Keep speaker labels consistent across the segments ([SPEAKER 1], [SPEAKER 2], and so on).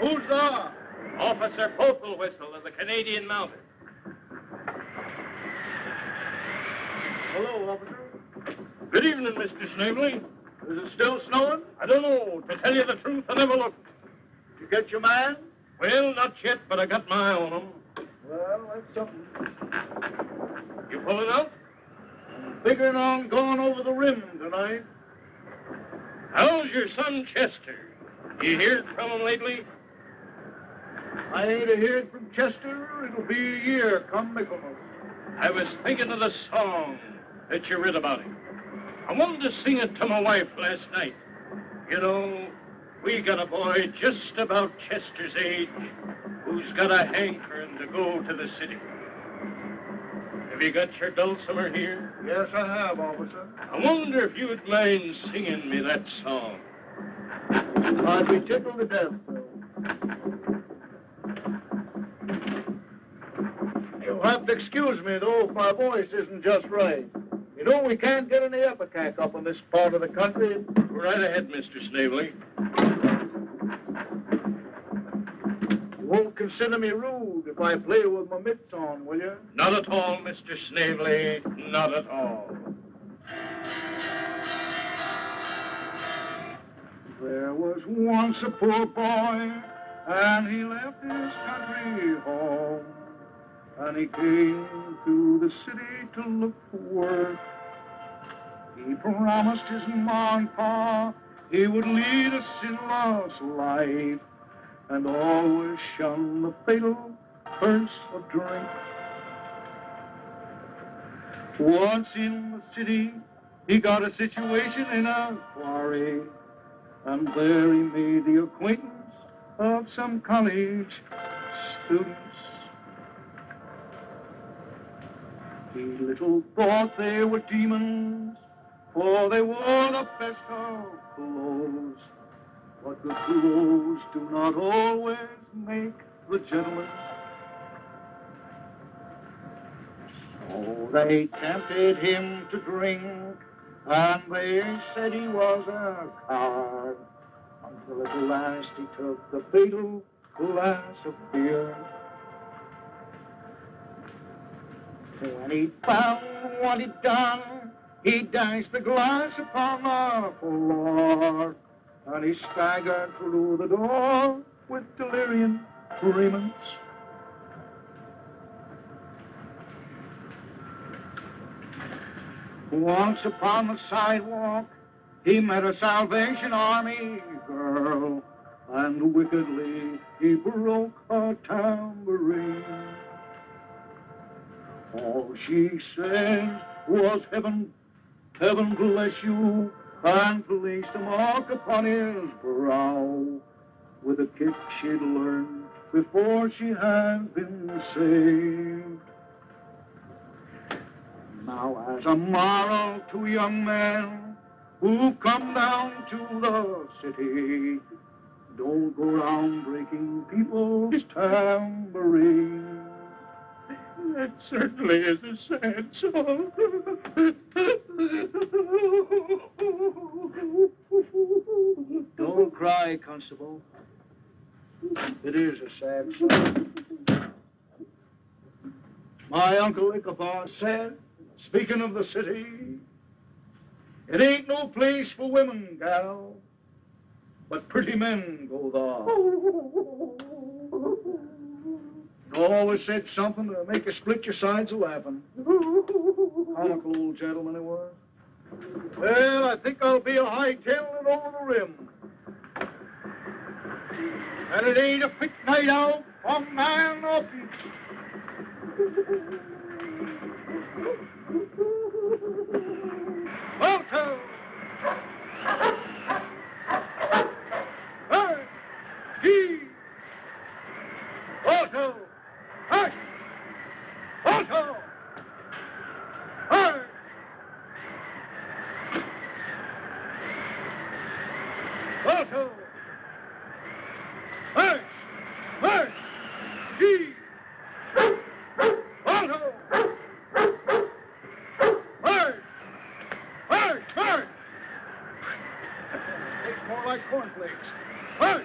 [SPEAKER 1] Who's there?
[SPEAKER 2] Officer Whistle of the Canadian Mounted.
[SPEAKER 1] Hello, officer.
[SPEAKER 2] Good evening, Mr. Snavely.
[SPEAKER 1] Is it still snowing?
[SPEAKER 2] I don't know. To tell you the truth, I never looked.
[SPEAKER 1] Did you get your man?
[SPEAKER 2] Well, not yet, but I got my eye on him.
[SPEAKER 1] Well, that's something.
[SPEAKER 2] You pulling out?
[SPEAKER 1] I'm figuring on going over the rim tonight.
[SPEAKER 2] How's your son, Chester? You heard from him lately?
[SPEAKER 1] I ain't a-heard from Chester. It'll be a year come Michaelmas.
[SPEAKER 2] I was thinking of the song that you read about him. I wanted to sing it to my wife last night. You know, we got a boy just about Chester's age who's got a hankering to go to the city. Have you got your dulcimer here?
[SPEAKER 1] Yes, I have, officer.
[SPEAKER 2] I wonder if you'd mind singing me that song.
[SPEAKER 1] I'd be tickled to death, Phil. You'll have to excuse me, though, if my voice isn't just right. You know, we can't get any ipecac up in this part of the country.
[SPEAKER 2] Right ahead, Mr. Snavely.
[SPEAKER 1] You won't consider me rude if I play with my mitts on, will you?
[SPEAKER 2] Not at all, Mr. Snavely. Not at all.
[SPEAKER 1] There was once a poor boy, and he left his country home. And he came to the city to look for work. He promised his ma and pa he would lead a sinless life and always shun the fatal curse of drink. Once in the city, he got a situation in a quarry, and there he made the acquaintance of some college students. He little thought they were demons, for they wore the best of clothes. But the clothes do not always make the gentleman. So they tempted him to drink, and they said he was a coward, until at last he took the fatal glass of beer. When he found what he'd done, he dashed the glass upon the floor, and he staggered through the door with delirium tremens. Once upon the sidewalk, he met a Salvation Army girl, and wickedly he broke her tambourine. All she said was, heaven bless you, and placed a mark upon his brow with a kick she'd learned before she had been saved. Now, as a moral to young men who come down to the city, don't go around breaking people's tambourines.
[SPEAKER 2] That certainly is a sad song.
[SPEAKER 1] Don't cry, Constable. It is a sad song. My Uncle Ichabod said, speaking of the city, it ain't no place for women, gal, but pretty men go there. He always said something to make you split your sides of laughing. Comical old gentleman he was. Well, I think I'll be a hightailing it over the rim. And it ain't a fit night out for man or beast. Alto! Hey! He! Alto! Hush! Alto! Hey! Alto! Hey! Hey! He! Alto! Hey! Hey! Hey! Tastes more like cornflakes. Hey!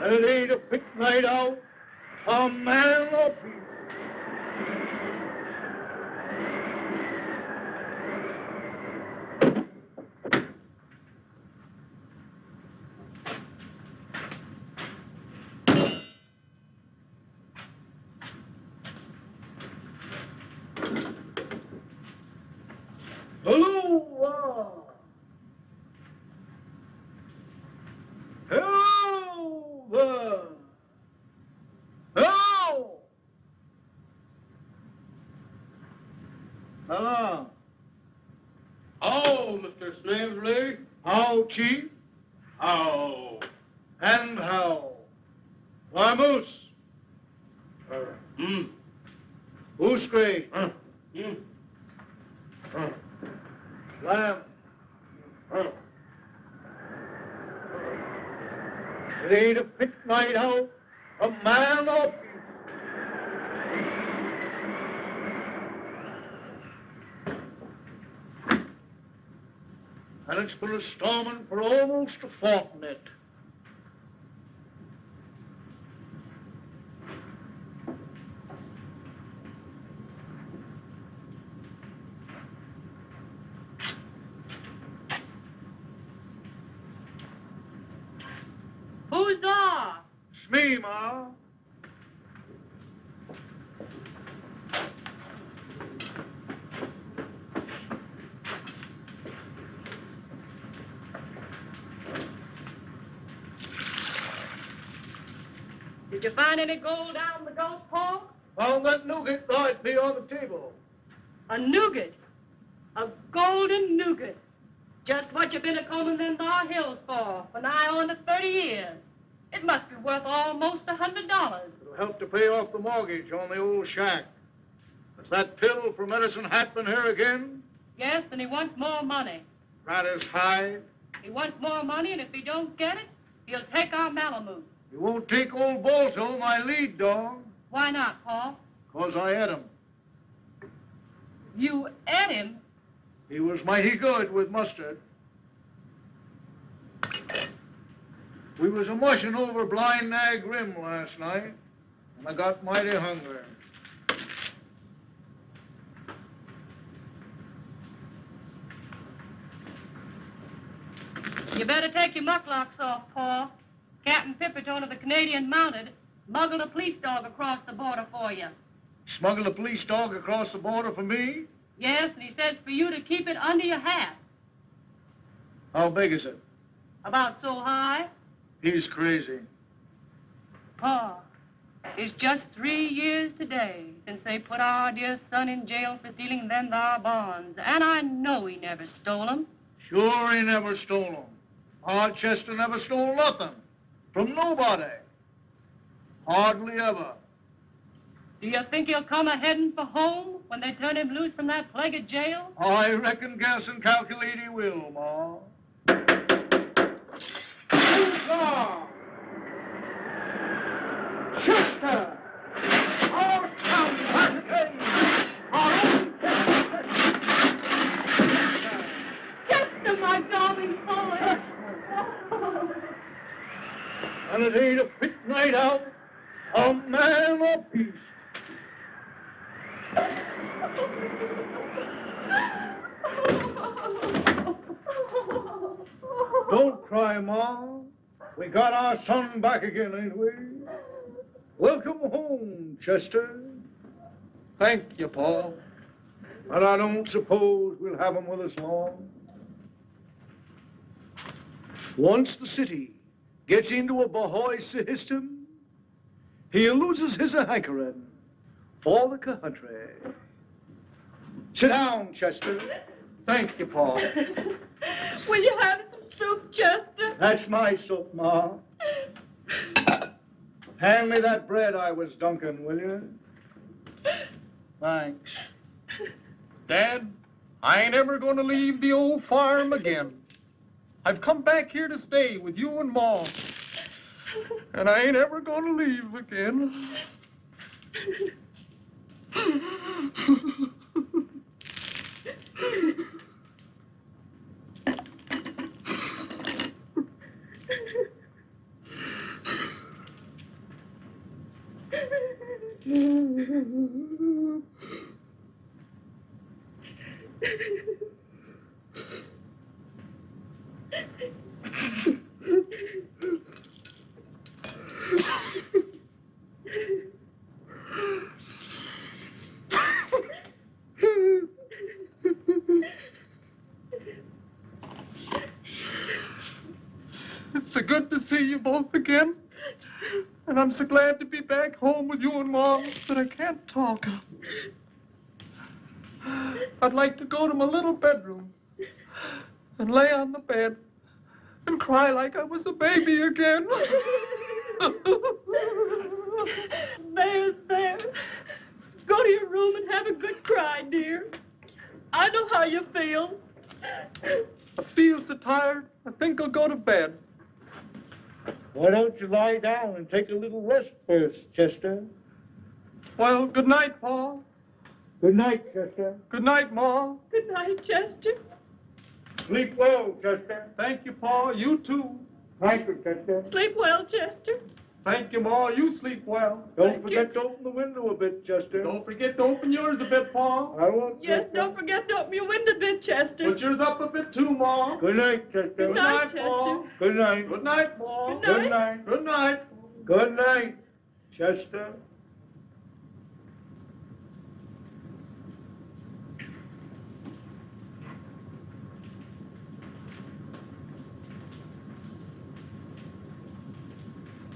[SPEAKER 1] And it ain't a fit night out, a man or peace. Hello! Hello! Hello! Hello!
[SPEAKER 2] Oh, Mr. Snavely.
[SPEAKER 1] How, Chief?
[SPEAKER 2] Oh.
[SPEAKER 1] And how? Vamoose. Who's great? Lamb. It ain't a fit night out, a man or peace. And it's been a storming for almost a fortnight.
[SPEAKER 3] Who's there?
[SPEAKER 1] It's me, Ma.
[SPEAKER 3] Did you find any gold down in the ghost hole?
[SPEAKER 1] Found that nougat right be on the table.
[SPEAKER 3] A nougat. A golden nougat. Just what you've been a-combing them bar hills for nigh on to 30 years. It must be worth almost $100.
[SPEAKER 1] It'll help to pay off the mortgage on the old shack. Has that pill for Medicine Hat been here again?
[SPEAKER 3] Yes, and he wants more money.
[SPEAKER 1] Ratter's hide.
[SPEAKER 3] He wants more money, and if he don't get it, he'll take our Malamute.
[SPEAKER 1] He won't take old Balto, my lead dog.
[SPEAKER 3] Why not, Pa?
[SPEAKER 1] 'Cause I ate him.
[SPEAKER 3] You ate him?
[SPEAKER 1] He was mighty good with mustard. We was a-mushing over Blind Nag Rim last night, and I got mighty hungry.
[SPEAKER 3] You better take your mucklocks off, Pa. Captain Pipperton of the Canadian Mounted smuggled a police dog across the border for you.
[SPEAKER 1] Smuggled a police dog across the border for me?
[SPEAKER 3] Yes, and he says for you to keep it under your hat.
[SPEAKER 1] How big is it?
[SPEAKER 3] About so high.
[SPEAKER 1] He's crazy.
[SPEAKER 3] Pa, it's just 3 years today since they put our dear son in jail for stealing them thar bonds, and I know he never stole them.
[SPEAKER 1] Sure he never stole them. Chester never stole nothing. From nobody. Hardly ever.
[SPEAKER 3] Do you think he'll come a-heading for home when they turn him loose from that plagued jail?
[SPEAKER 1] I reckon, guess, and calculate he will, Ma. Chester! Our town back again! Our own
[SPEAKER 3] Chester, my darling boy!
[SPEAKER 1] And it ain't a fit night out, a man of peace. Don't cry, Ma. We got our son back again, ain't we? Welcome home, Chester.
[SPEAKER 4] Thank you, Pa.
[SPEAKER 1] But I don't suppose we'll have him with us long. Once the city gets into a Bahoy system, he loses his hankering for the country. Sit down, Chester.
[SPEAKER 4] Thank you, Pa.
[SPEAKER 3] Will you have some soup, Chester?
[SPEAKER 1] That's my soup, Ma. Hand me that bread I was dunking, will you? Thanks.
[SPEAKER 4] Dad, I ain't ever going to leave the old farm again. I've come back here to stay with you and Ma. And I ain't ever going to leave again. It's so good to see you both again. And I'm so glad to be back home with you and Mom that I can't talk. I'd like to go to my little bedroom and lay on the bed and cry like I was a baby again.
[SPEAKER 3] There. Go to your room and have a good cry, dear. I know how you feel.
[SPEAKER 4] I feel so tired, I think I'll go to bed.
[SPEAKER 1] Why don't you lie down and take a little rest first, Chester?
[SPEAKER 4] Well, good night, Pa.
[SPEAKER 1] Good night, Chester.
[SPEAKER 4] Good night, Ma.
[SPEAKER 3] Good night, Chester.
[SPEAKER 1] Sleep well, Chester.
[SPEAKER 4] Thank you, Pa. You too.
[SPEAKER 1] Thank you, Chester.
[SPEAKER 3] Sleep well, Chester.
[SPEAKER 4] Thank you, Ma. You sleep well.
[SPEAKER 1] Don't forget to open the window a bit, Chester.
[SPEAKER 4] Don't forget to open yours a bit, Pa.
[SPEAKER 1] I won't.
[SPEAKER 3] Yes,
[SPEAKER 1] Chester.
[SPEAKER 3] don't forget to open your window a bit, Chester.
[SPEAKER 4] Put yours up a bit too, Ma.
[SPEAKER 1] Good night, Chester.
[SPEAKER 3] Good night,
[SPEAKER 4] Pa.
[SPEAKER 3] Chester.
[SPEAKER 1] Good night.
[SPEAKER 4] Good night, Ma.
[SPEAKER 3] Good
[SPEAKER 1] Good night.
[SPEAKER 4] Good night.
[SPEAKER 1] Good night, Chester.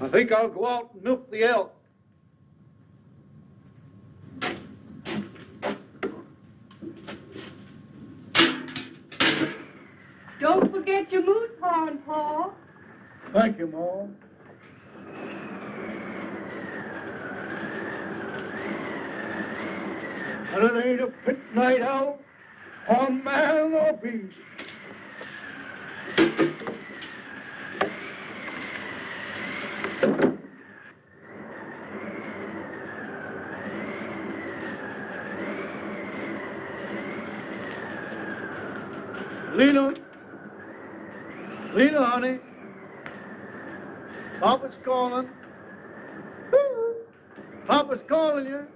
[SPEAKER 1] I think I'll go out and milk the elk.
[SPEAKER 3] Don't forget your moose horn, Pa.
[SPEAKER 1] Thank you, Mom. And it ain't a pit night out on man or beast. Lena, honey. Papa's calling. Papa's calling you.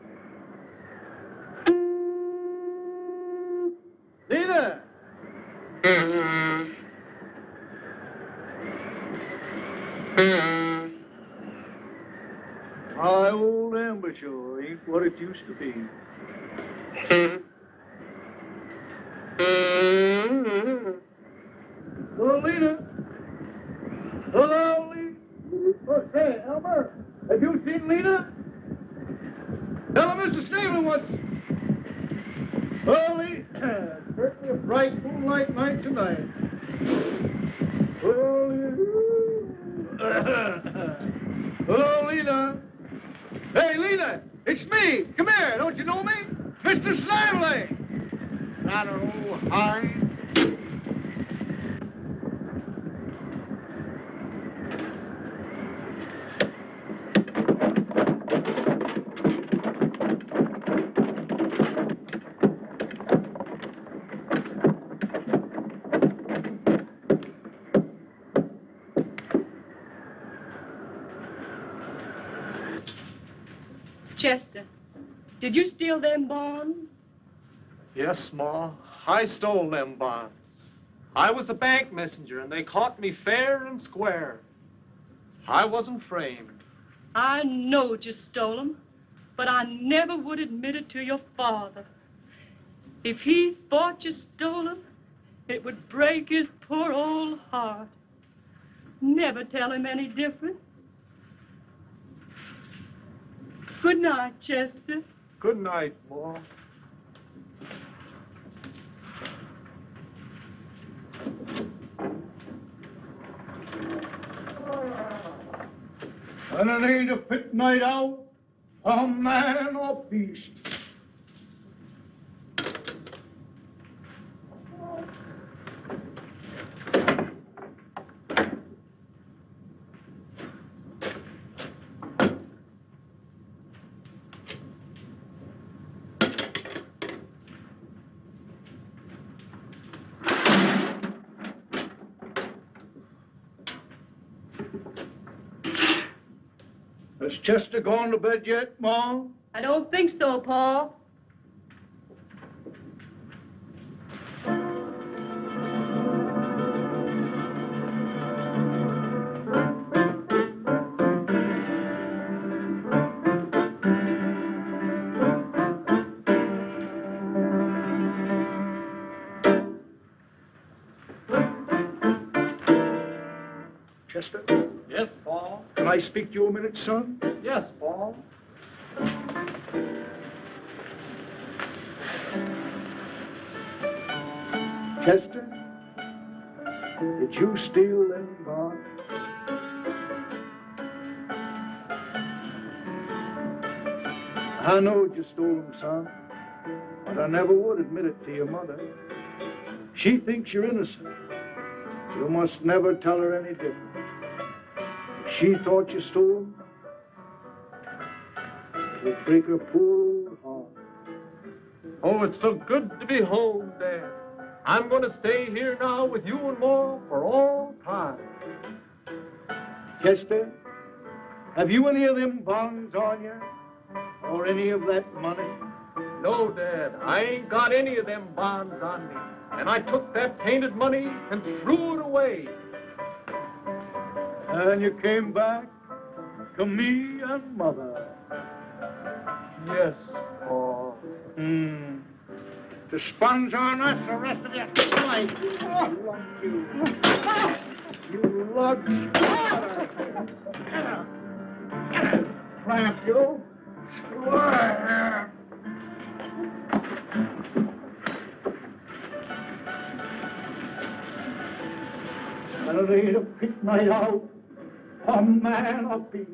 [SPEAKER 1] Lena! My old ambassador ain't what it used to be. Hello, Lena. Hello, Lena. Oh, say, Elmer, have you seen Lena? Tell her Mr. Snavely wants. Well, Lena, certainly a bright moonlight night tonight. Oh, Lena. Hello, Lena. Hey, Lena, it's me. Come here. Don't you know me? Mr. Snavely. Not an old hind.
[SPEAKER 3] Chester, did you steal them bonds?
[SPEAKER 4] Yes, Ma. I stole them bonds. I was a bank messenger, and they caught me fair and square. I wasn't framed.
[SPEAKER 3] I knowed you stole them, but I never would admit it to your father. If he thought you stole them, it would break his poor old heart. Never tell him any different. Good night, Chester.
[SPEAKER 4] Good night, Ma.
[SPEAKER 1] And it ain't a fit night out for man or beast. Has Chester gone to bed yet, Ma?
[SPEAKER 3] I don't think so, Paul.
[SPEAKER 1] Chester,
[SPEAKER 4] Yes, Paul.
[SPEAKER 1] can I speak to you a minute, son?
[SPEAKER 4] Yes, Paul.
[SPEAKER 1] Chester, did you steal them bonds? I know you stole them, son, but I never would admit it to your mother. She thinks you're innocent. You must never tell her any different. She thought you stole them. It would break her poor old heart.
[SPEAKER 4] Oh, it's so good to be home, Dad. I'm going to stay here now with you and Ma for all time.
[SPEAKER 1] Chester, have you any of them bonds on you? Or any of that money?
[SPEAKER 4] No, Dad, I ain't got any of them bonds on me. And I took that painted money and threw it away.
[SPEAKER 1] And you came back to me and Mother.
[SPEAKER 4] Yes, Paul.
[SPEAKER 1] To sponge on us the rest of your life. You lug squatter. Clamp you. Square. And it ain't a pit night out. A man, a beast.